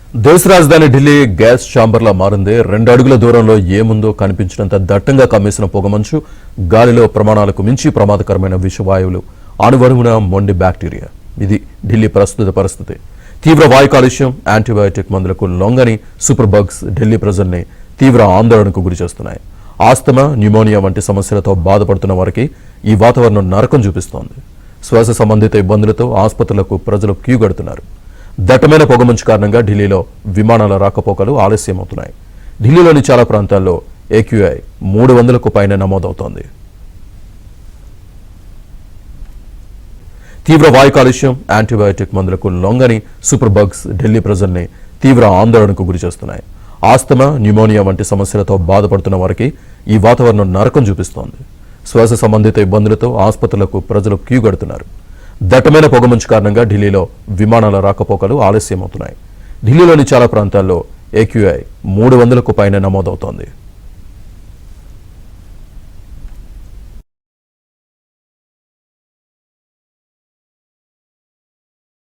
దేశ రాజధాని ఢిల్లీ గ్యాస్ ఛాంబర్లా మారింది. 2 అడుగుల దూరంలో ఏముందో కనిపించినంత దట్టంగా కమ్మేసిన పొగమంచు, గాలిలో ప్రమాణాలకు మించి ప్రమాదకరమైన విషవాయువులు, అణువణువున మొండి బ్యాక్టీరియా. ఇది ఢిల్లీ ప్రస్తుత పరిస్థితి. తీవ్ర వాయు కాలుష్యం, యాంటీబయాటిక్ మందులకు లొంగని సూపర్ బగ్స్ ఢిల్లీ ప్రజల్ని తీవ్ర ఆందోళనకు గురిచేస్తున్నాయి. ఆస్తమా, న్యూమోనియా వంటి సమస్యలతో బాధపడుతున్న వారికి ఈ వాతావరణం నరకం చూపిస్తోంది. శ్వాస సంబంధిత ఇబ్బందులతో ఆసుపత్రులకు ప్రజలు క్యూ కడుతున్నారు. దట్టమైన పొగమంచు కారణంగా ఢిల్లీలో విమానాల రాకపోకలు ఆలస్యమవుతున్నాయి. ఢిల్లీలోని చాలా ప్రాంతాల్లో AQI 300కు పైన నమోదవుతోంది. తీవ్ర వాయు కాలుష్యం, యాంటీబయాటిక్ మందులకు లొంగని సూపర్ బగ్స్ ఢిల్లీ ప్రజల్ని తీవ్ర ఆందోళనకు గురిచేస్తున్నాయి. ఆస్తమా, న్యూమోనియా వంటి సమస్యలతో బాధపడుతున్న వారికి ఈ వాతావరణం నరకం చూపిస్తోంది. శ్వాస సంబంధిత ఇబ్బందులతో ఆసుపత్రులకు ప్రజలు క్యూ కడుతున్నారు. దట్టమైన పొగమంచు కారణంగా ఢిల్లీలో విమానాల రాకపోకలు ఆలస్యమవుతున్నాయి. ఢిల్లీలోని చాలా ప్రాంతాల్లో AQI 300కు పైన నమోదవుతోంది.